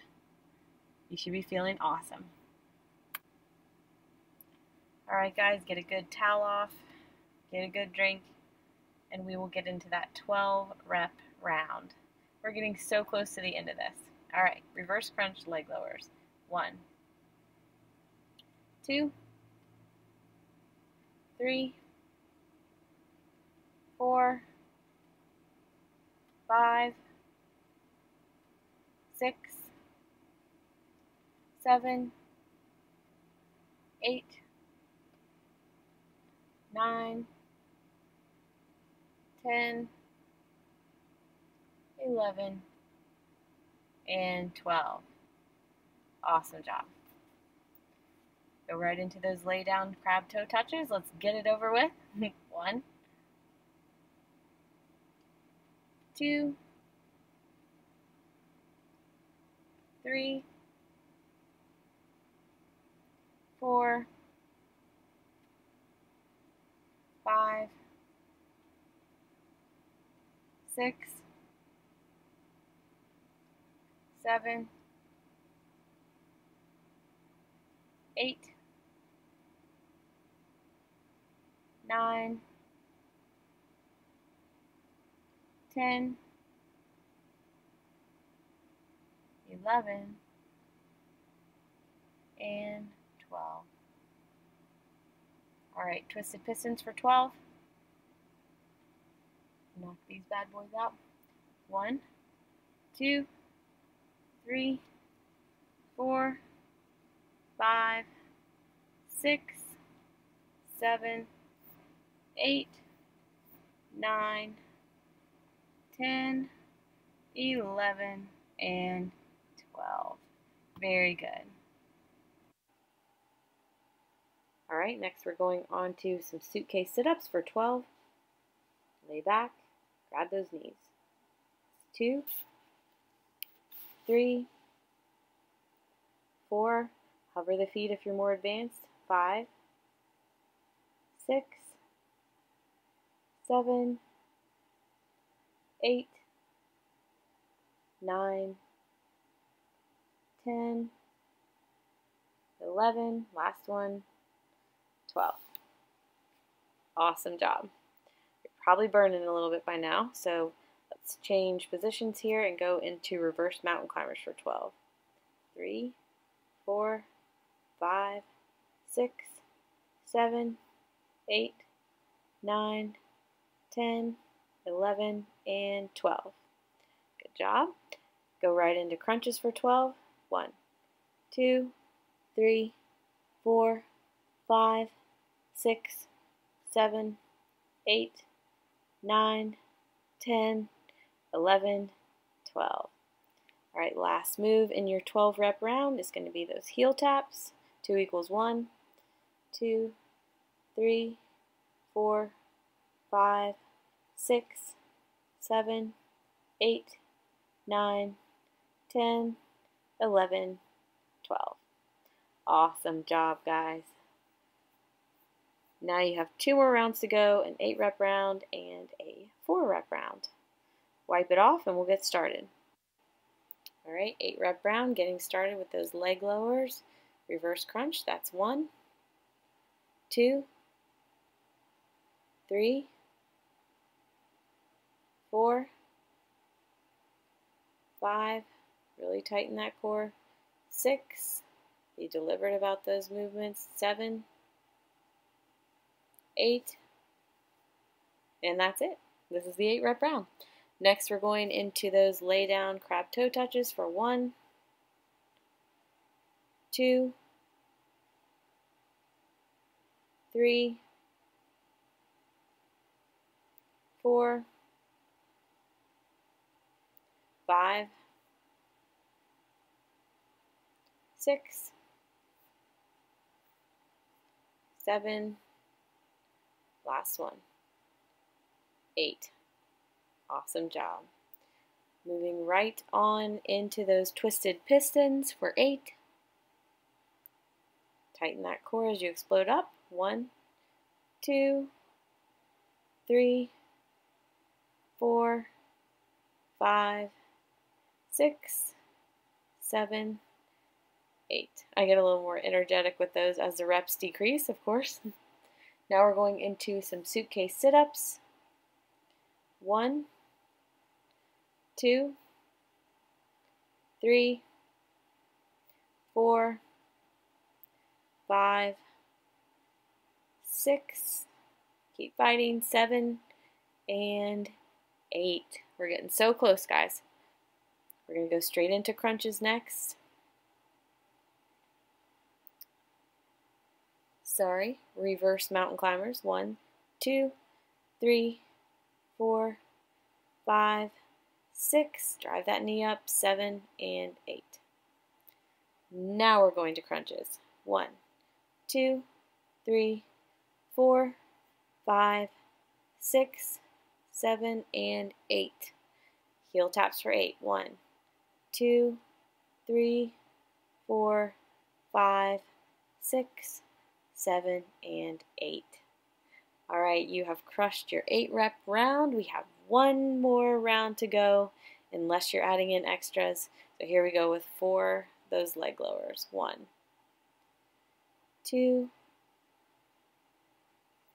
You should be feeling awesome. Alright guys, get a good towel off, get a good drink, and we will get into that 12 rep round. We're getting so close to the end of this. Alright, reverse crunch leg lowers. 1, 2, 3, 4, 5, 6, 7, 8, 9, 10, 11, and 12. Awesome job. Go right into those lay down crab toe touches. Let's get it over with. 1, 2, 3, 4, 5, 6, 7, 8, 9, 10, 11, and 12. Alright, twisted pistons for 12. Knock these bad boys out. 1, 2, 3, 4, 5, 6, 7, 8, 9, 10, 11, and 12. Very good. Alright, next we're going on to some suitcase sit-ups for 12. Lay back, grab those knees. 2, 3, 4, hover the feet if you're more advanced. 5, 6, 7, 8, 9, 10, 11, last one, 12. Awesome job. You're probably burning a little bit by now, so let's change positions here and go into reverse mountain climbers for 12. 3, 4, 5, 6, 7, 8, 9, 10, 11, and 12. Good job. Go right into crunches for 12. 1, 2, 3, 4, 5, 6, 7, 8, 9, 10, 11, 12. Alright, last move in your 12 rep round is going to be those heel taps. 2 equals 1, 2, 3, 4, 5, 6, 7, 8, 9, 10, 11, 12. Awesome job, guys. Now you have 2 more rounds to go, an 8 rep round and a 4 rep round. Wipe it off and we'll get started. Alright, 8 rep round, getting started with those leg lowers. Reverse crunch, that's 1, 2, 3, 4, 5, really tighten that core, 6, be deliberate about those movements, 7, 8, and that's it. This is the 8 rep round. Next we're going into those lay down crab toe touches for 1, 2, 3, 4, 5, 6, 7, last one, 8. Awesome job. Moving right on into those twisted pistons for 8. Tighten that core as you explode up. 1, 2, 3, 4, 5, 6, 7, 8. I get a little more energetic with those as the reps decrease, of course. Now we're going into some suitcase sit-ups. 1, 2, 3, 4, 5, 6, keep fighting, 7, and 8. We're getting so close, guys. We're going to go straight into crunches next. Reverse mountain climbers. 1, 2, 3, 4, 5, 6. Drive that knee up. 7 and 8. Now we're going to crunches. 1, 2, 3, 4, 5, 6, 7, and 8. Heel taps for 8. 1, 2, 3, 4, 5, 6, 7, and 8. All right, you have crushed your 8-rep round. We have one more round to go, unless you're adding in extras. So here we go with 4, those leg lowers. 1, 2,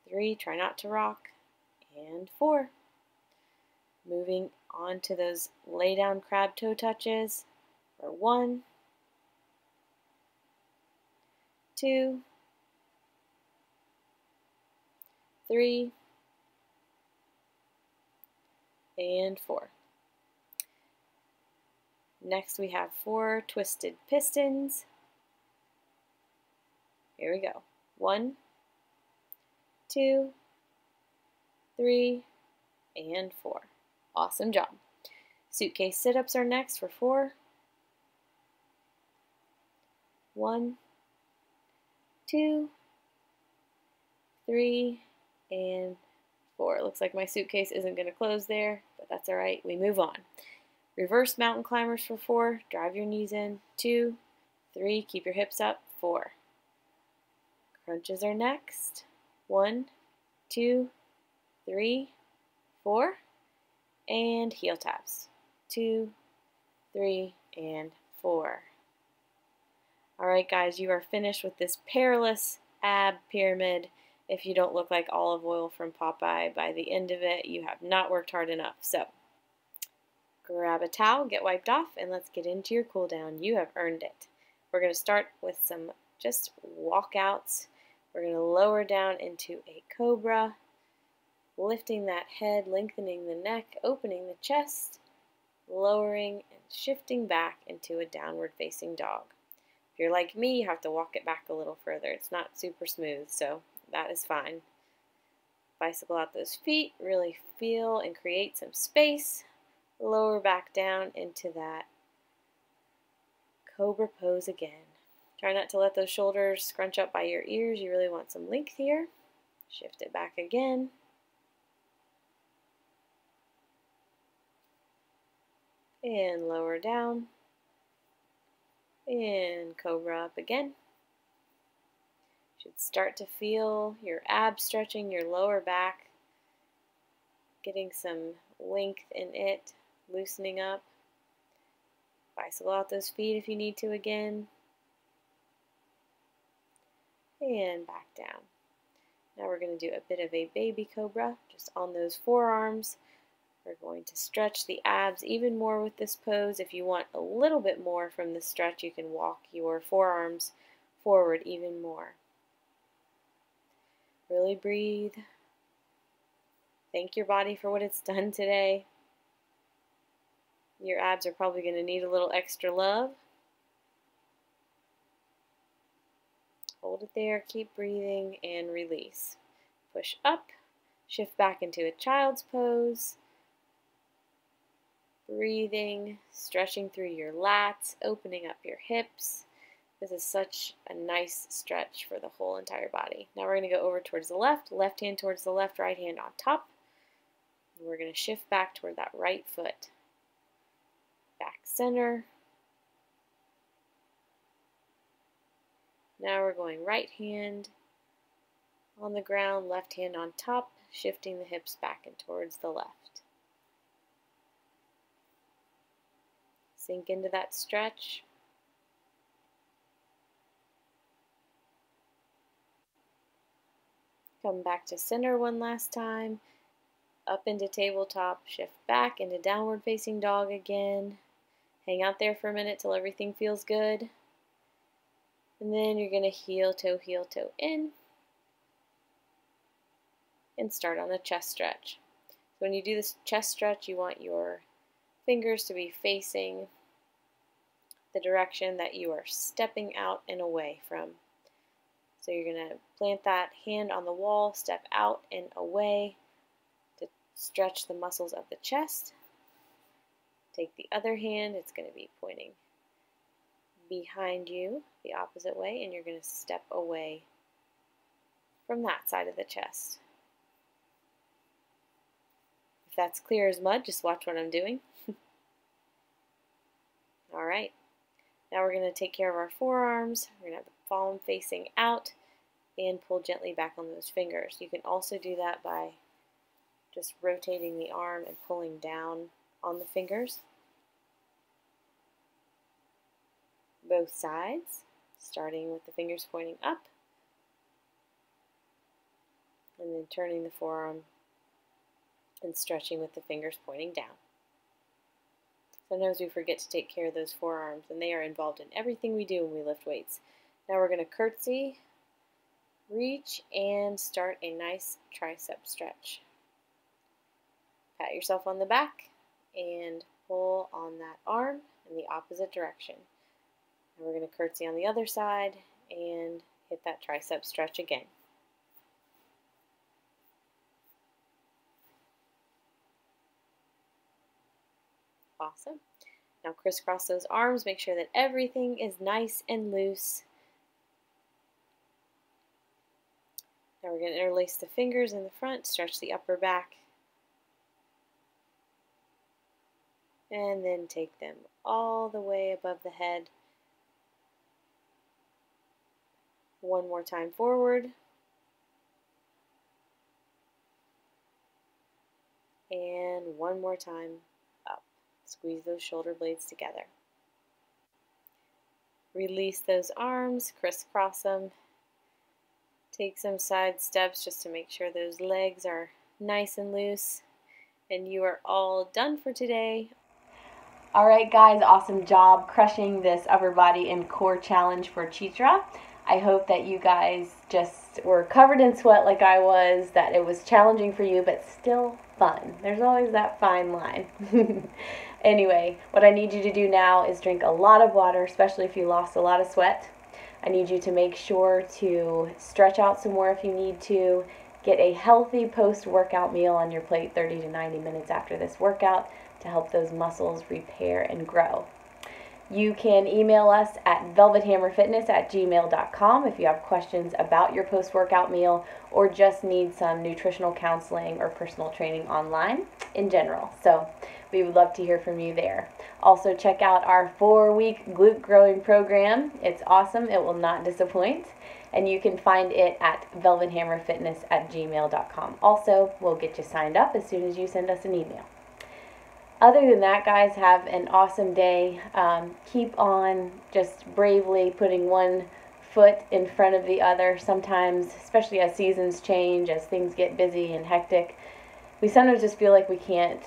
3, try not to rock, and 4. Moving on to those lay down crab toe touches for 1, 2, 3, and 4. Next we have 4 twisted pistons. Here we go. 1, 2, 3, and 4. Awesome job. Suitcase sit-ups are next for 4. 1, 2, 3, and 4. It looks like my suitcase isn't going to close there, but that's all right. We move on. Reverse mountain climbers for 4. Drive your knees in. 2, 3. Keep your hips up. 4. Crunches are next. 1, 2, 3, 4. And heel taps. 2, 3, and 4. All right, guys, you are finished with this perilous ab pyramid. If you don't look like olive oil from Popeye by the end of it, you have not worked hard enough. So grab a towel, get wiped off, and let's get into your cool down. You have earned it. We're going to start with some just walkouts. We're going to lower down into a cobra, lifting that head, lengthening the neck, opening the chest, lowering and shifting back into a downward facing dog. If you're like me, you have to walk it back a little further. It's not super smooth, so that is fine. Bicycle out those feet, really feel and create some space. Lower back down into that cobra pose again. Try not to let those shoulders scrunch up by your ears. You really want some length here. Shift it back again. And lower down. And cobra up again. Should start to feel your abs stretching, your lower back, getting some length in it, loosening up. Bicycle out those feet if you need to again. And back down. Now we're going to do a bit of a baby cobra, just on those forearms. We're going to stretch the abs even more with this pose. If you want a little bit more from the stretch, you can walk your forearms forward even more. Really breathe. Thank your body for what it's done today. Your abs are probably going to need a little extra love. Hold it there, keep breathing, and release. Push up, shift back into a child's pose. Breathing, stretching through your lats, opening up your hips. This is such a nice stretch for the whole entire body. Now we're going to go over towards the left hand towards the left, right hand on top. And we're going to shift back toward that right foot. Back center. Now we're going right hand on the ground, left hand on top, shifting the hips back and towards the left. Sink into that stretch. Come back to center one last time. Up into tabletop, shift back into downward facing dog again. Hang out there for a minute till everything feels good. And then you're going to heel toe in. And start on a chest stretch. So when you do this chest stretch, you want your fingers to be facing the direction that you are stepping out and away from. So you're going to plant that hand on the wall, step out and away to Stretch the muscles of the chest. Take the other hand, it's going to be pointing behind you the opposite way, and you're going to step away from that side of the chest. If that's clear as mud, just watch what I'm doing. All right, now we're going to take care of our forearms. We're going to have the palm facing out and pull gently back on those fingers. You can also do that by just rotating the arm and pulling down on the fingers. Both sides, starting with the fingers pointing up, and then turning the forearm and stretching with the fingers pointing down. Sometimes we forget to take care of those forearms, and they are involved in everything we do when we lift weights. Now we're going to curtsy, reach, and start a nice tricep stretch. Pat yourself on the back and pull on that arm in the opposite direction. And we're going to curtsy on the other side and hit that tricep stretch again. Awesome. Now crisscross those arms. Make sure that everything is nice and loose. Now we're going to interlace the fingers in the front, stretch the upper back, and then take them all the way above the head. One more time forward. And one more time up. Squeeze those shoulder blades together. Release those arms, crisscross them. Take some side steps just to make sure those legs are nice and loose. And you are all done for today. All right, guys, awesome job crushing this upper body and core challenge for Chitra. I hope that you guys just were covered in sweat like I was, that it was challenging for you, but still fun. There's always that fine line. Anyway, what I need you to do now is drink a lot of water, especially if you lost a lot of sweat. I need you to make sure to stretch out some more if you need to. Get a healthy post-workout meal on your plate 30 to 90 minutes after this workout to help those muscles repair and grow. You can email us at velvethammerfitness@gmail.com if you have questions about your post-workout meal or just need some nutritional counseling or personal training online in general. So we would love to hear from you there. Also check out our 4-week glute growing program. It's awesome. It will not disappoint. And you can find it at velvethammerfitness@gmail.com. Also, we'll get you signed up as soon as you send us an email. Other than that, guys, have an awesome day. Keep on just bravely putting one foot in front of the other. Sometimes, especially as seasons change, as things get busy and hectic, we sometimes just feel like we can't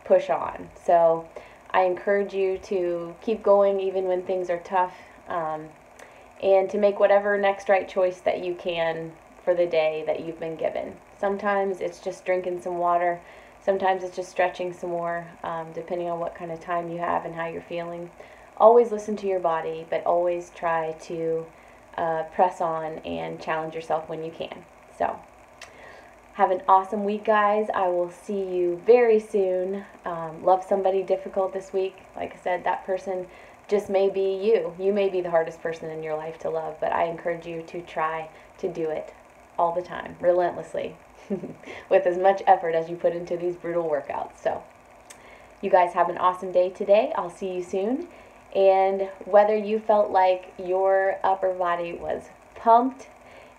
push on. So I encourage you to keep going even when things are tough, and to make whatever next right choice that you can for the day that you've been given. Sometimes it's just drinking some water. Sometimes it's just stretching some more, depending on what kind of time you have and how you're feeling. Always listen to your body, but always try to press on and challenge yourself when you can. So, have an awesome week, guys. I will see you very soon. Love somebody difficult this week. Like I said, that person just may be you. You may be the hardest person in your life to love, but I encourage you to try to do it all the time, relentlessly. With as much effort as you put into these brutal workouts. So, you guys have an awesome day today. I'll see you soon. And whether you felt like your upper body was pumped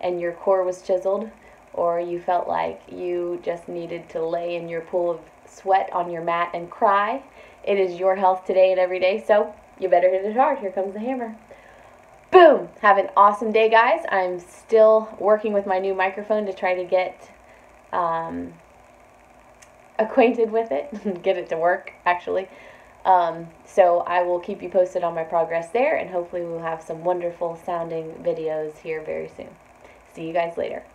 and your core was chiseled, or you felt like you just needed to lay in your pool of sweat on your mat and cry, it is your health today and every day. So, you better hit it hard. Here comes the hammer. Boom! Have an awesome day, guys. I'm still working with my new microphone to try to get acquainted with it, get it to work, actually. So I will keep you posted on my progress there, and hopefully we'll have some wonderful sounding videos here very soon. See you guys later.